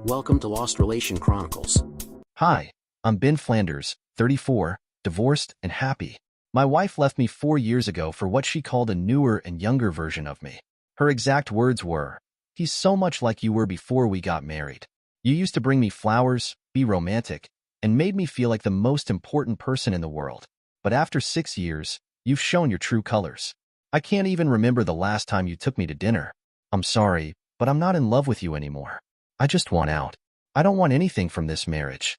Welcome to Lost Relation Chronicles. Hi, I'm Ben Flanders, 34, divorced and happy. My wife left me 4 years ago for what she called a newer and younger version of me. Her exact words were, "He's so much like you were before we got married. You used to bring me flowers, be romantic, and made me feel like the most important person in the world. But after 6 years, you've shown your true colors. I can't even remember the last time you took me to dinner. I'm sorry, but I'm not in love with you anymore. I just want out. I don't want anything from this marriage."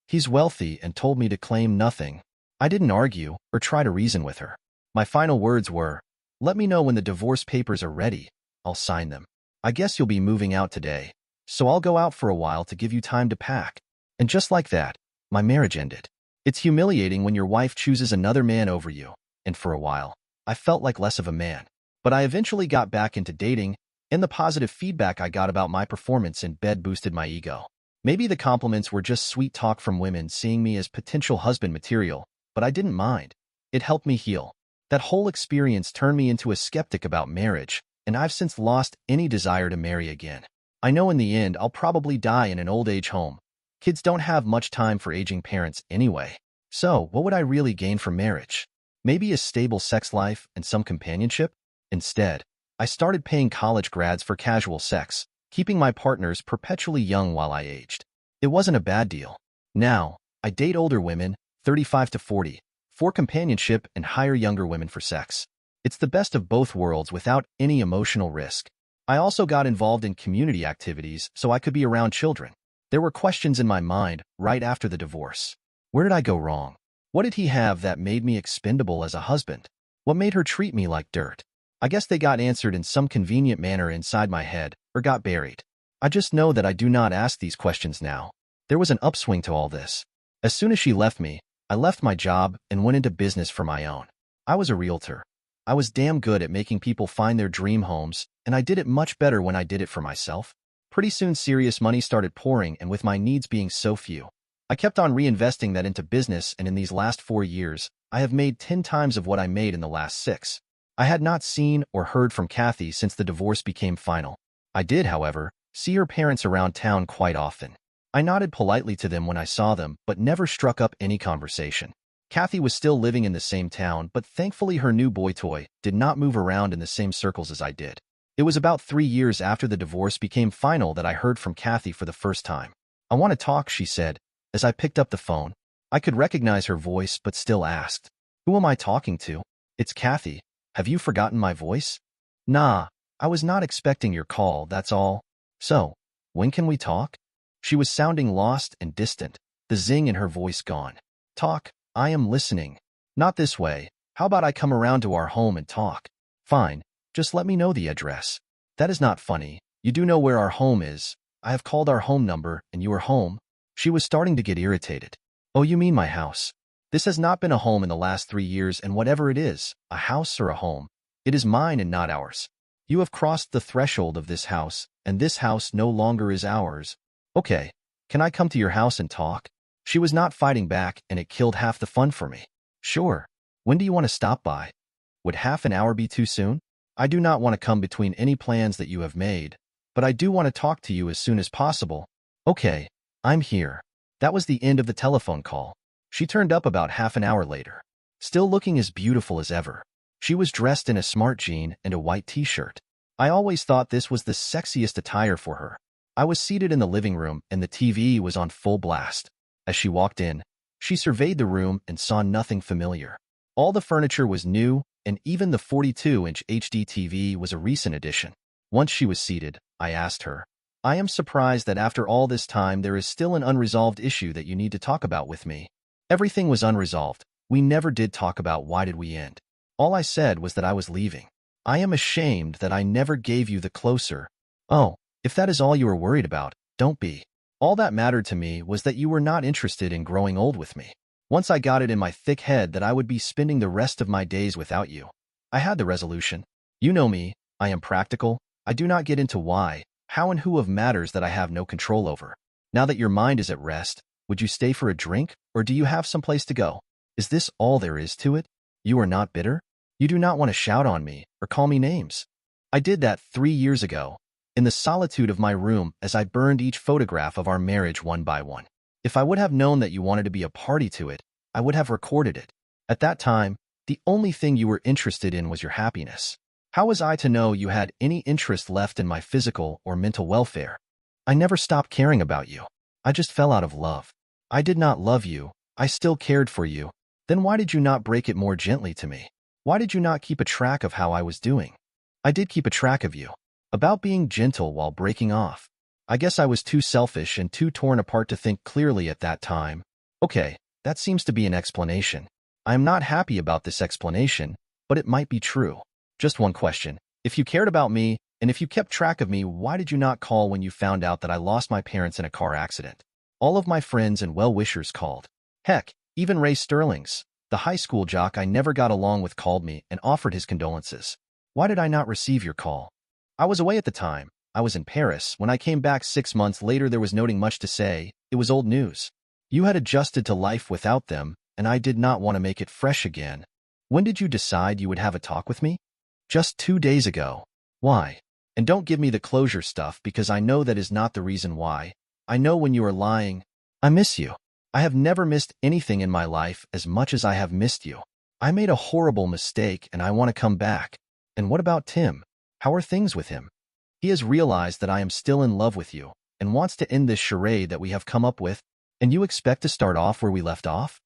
He's wealthy and told me to claim nothing. I didn't argue or try to reason with her. My final words were, "Let me know when the divorce papers are ready. I'll sign them. I guess you'll be moving out today, so I'll go out for a while to give you time to pack." And just like that, my marriage ended. It's humiliating when your wife chooses another man over you, and for a while, I felt like less of a man. But I eventually got back into dating, and the positive feedback I got about my performance in bed boosted my ego. Maybe the compliments were just sweet talk from women seeing me as potential husband material, but I didn't mind. It helped me heal. That whole experience turned me into a skeptic about marriage, and I've since lost any desire to marry again. I know in the end I'll probably die in an old age home. Kids don't have much time for aging parents anyway. So, what would I really gain from marriage? Maybe a stable sex life and some companionship? Instead, I started paying college grads for casual sex, keeping my partners perpetually young while I aged. It wasn't a bad deal. Now, I date older women, 35 to 40, for companionship and hire younger women for sex. It's the best of both worlds without any emotional risk. I also got involved in community activities so I could be around children. There were questions in my mind right after the divorce. Where did I go wrong? What did he have that made me expendable as a husband? What made her treat me like dirt? I guess they got answered in some convenient manner inside my head, or got buried. I just know that I do not ask these questions now. There was an upswing to all this. As soon as she left me, I left my job and went into business for my own. I was a realtor. I was damn good at making people find their dream homes, and I did it much better when I did it for myself. Pretty soon serious money started pouring, and with my needs being so few, I kept on reinvesting that into business, and in these last 4 years, I have made 10 times of what I made in the last 6. I had not seen or heard from Kathy since the divorce became final. I did, however, see her parents around town quite often. I nodded politely to them when I saw them, but never struck up any conversation. Kathy was still living in the same town, but thankfully her new boy toy did not move around in the same circles as I did. It was about 3 years after the divorce became final that I heard from Kathy for the first time. "I want to talk," she said, as I picked up the phone. I could recognize her voice, but still asked, "Who am I talking to?" "It's Kathy. Have you forgotten my voice?" "Nah, I was not expecting your call, that's all. So, when can we talk?" She was sounding lost and distant, the zing in her voice gone. "Talk? I am listening. Not this way. How about I come around to our home and talk?" "Fine. Just let me know the address." "That is not funny. You do know where our home is. I have called our home number, and you are home." She was starting to get irritated. "Oh, you mean my house? This has not been a home in the last 3 years, and whatever it is, a house or a home, it is mine and not ours. You have crossed the threshold of this house, and this house no longer is ours." "Okay, can I come to your house and talk?" She was not fighting back, and it killed half the fun for me. "Sure. When do you want to stop by? Would half an hour be too soon? I do not want to come between any plans that you have made, but I do want to talk to you as soon as possible." "Okay, I'm here." That was the end of the telephone call. She turned up about half an hour later, still looking as beautiful as ever. She was dressed in a smart jean and a white t-shirt. I always thought this was the sexiest attire for her. I was seated in the living room, and the TV was on full blast. As she walked in, she surveyed the room and saw nothing familiar. All the furniture was new, and even the 42-inch HD TV was a recent addition. Once she was seated, I asked her, "I am surprised that after all this time there is still an unresolved issue that you need to talk about with me." Everything was unresolved. We never did talk about why did we end. All I said was that I was leaving. "I am ashamed that I never gave you the closer." "Oh, if that is all you are worried about, don't be. All that mattered to me was that you were not interested in growing old with me. Once I got it in my thick head that I would be spending the rest of my days without you, I had the resolution. You know me, I am practical. I do not get into why, how and who of matters that I have no control over. Now that your mind is at rest, would you stay for a drink, or do you have someplace to go? Is this all there is to it? You are not bitter? You do not want to shout on me or call me names. I did that 3 years ago. in the solitude of my room as I burned each photograph of our marriage one by one. If I would have known that you wanted to be a party to it, I would have recorded it. At that time, the only thing you were interested in was your happiness. How was I to know you had any interest left in my physical or mental welfare? I never stopped caring about you. I just fell out of love. I did not love you. I still cared for you. Then why did you not break it more gently to me? Why did you not keep a track of how I was doing? I did keep a track of you. About being gentle while breaking off. I guess I was too selfish and too torn apart to think clearly at that time. Okay, that seems to be an explanation. I am not happy about this explanation, but it might be true. Just one question. If you cared about me, and if you kept track of me, why did you not call when you found out that I lost my parents in a car accident? All of my friends and well-wishers called. Heck, even Ray Sterling's, the high school jock I never got along with, called me and offered his condolences. Why did I not receive your call? I was away at the time. I was in Paris. When I came back 6 months later, there was nothing much to say. It was old news. You had adjusted to life without them, and I did not want to make it fresh again. When did you decide you would have a talk with me? Just 2 days ago. Why? And don't give me the closure stuff, because I know that is not the reason why. I know when you are lying. I miss you. I have never missed anything in my life as much as I have missed you. I made a horrible mistake and I want to come back. And what about Tim? How are things with him? He has realized that I am still in love with you and wants to end this charade that we have come up with, and you expect to start off where we left off?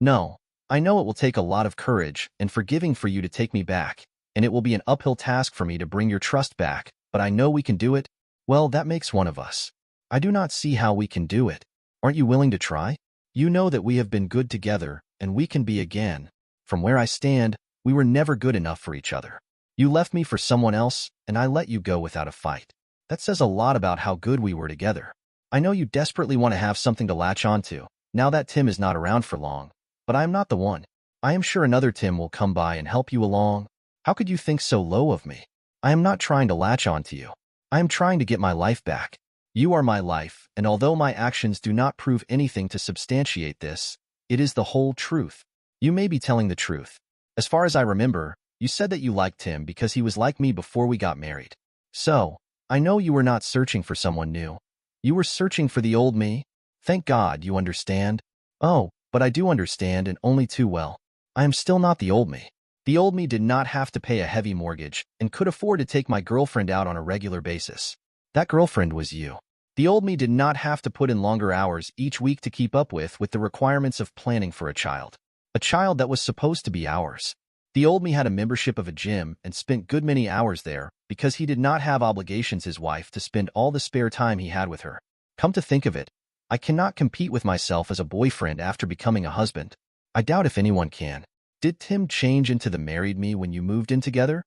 No, I know it will take a lot of courage and forgiving for you to take me back, and it will be an uphill task for me to bring your trust back, but I know we can do it. Well, that makes one of us. I do not see how we can do it. Aren't you willing to try? You know that we have been good together, and we can be again. From where I stand, we were never good enough for each other. You left me for someone else, and I let you go without a fight. That says a lot about how good we were together. I know you desperately want to have something to latch onto, now that Tim is not around for long. But I am not the one. I am sure another Tim will come by and help you along. How could you think so low of me? I am not trying to latch onto you. I am trying to get my life back. You are my life, and although my actions do not prove anything to substantiate this, it is the whole truth. You may be telling the truth. As far as I remember, you said that you liked him because he was like me before we got married. So, I know you were not searching for someone new. You were searching for the old me. Thank God you understand. Oh, but I do understand, and only too well. I am still not the old me. The old me did not have to pay a heavy mortgage and could afford to take my girlfriend out on a regular basis. That girlfriend was you. The old me did not have to put in longer hours each week to keep up with the requirements of planning for a child that was supposed to be ours. The old me had a membership of a gym and spent good many hours there because he did not have obligations his wife to spend all the spare time he had with her. Come to think of it, I cannot compete with myself as a boyfriend after becoming a husband. I doubt if anyone can. Did Tim change into the married me when you moved in together?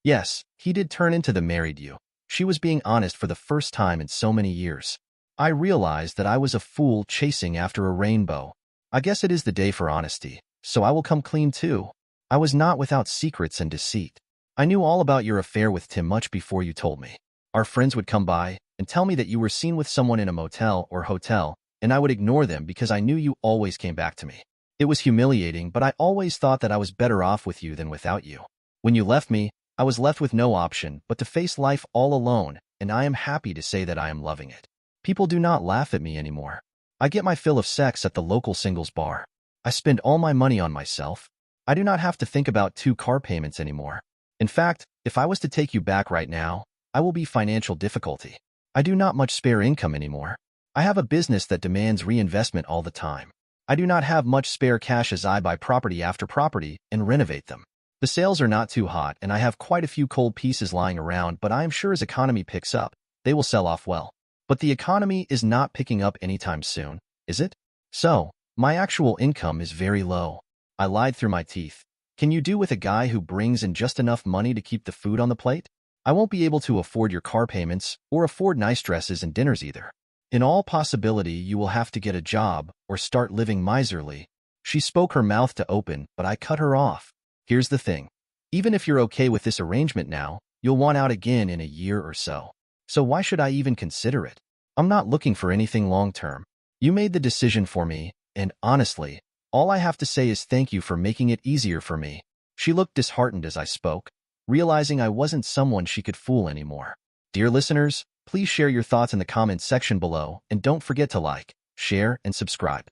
Yes, he did turn into the married you. She was being honest for the first time in so many years. I realized that I was a fool chasing after a rainbow. I guess it is the day for honesty, so I will come clean too. I was not without secrets and deceit. I knew all about your affair with Tim much before you told me. Our friends would come by and tell me that you were seen with someone in a motel or hotel, and I would ignore them because I knew you always came back to me. It was humiliating, but I always thought that I was better off with you than without you. When you left me, I was left with no option but to face life all alone, and I am happy to say that I am loving it. People do not laugh at me anymore. I get my fill of sex at the local singles bar. I spend all my money on myself. I do not have to think about 2 car payments anymore. In fact, if I was to take you back right now, I will be financial difficulty. I do not much spare income anymore. I have a business that demands reinvestment all the time. I do not have much spare cash as I buy property after property and renovate them. The sales are not too hot, and I have quite a few cold pieces lying around, but I am sure as economy picks up, they will sell off well. But the economy is not picking up anytime soon, is it? So, my actual income is very low. I lied through my teeth. Can you do with a guy who brings in just enough money to keep the food on the plate? I won't be able to afford your car payments or afford nice dresses and dinners either. In all possibility, you will have to get a job or start living miserly. She spoke her mouth to open, but I cut her off. Here's the thing. Even if you're okay with this arrangement now, you'll want out again in a year or so. So why should I even consider it? I'm not looking for anything long-term. You made the decision for me, and honestly, all I have to say is thank you for making it easier for me. She looked disheartened as I spoke, realizing I wasn't someone she could fool anymore. Dear listeners, please share your thoughts in the comments section below and don't forget to like, share, and subscribe.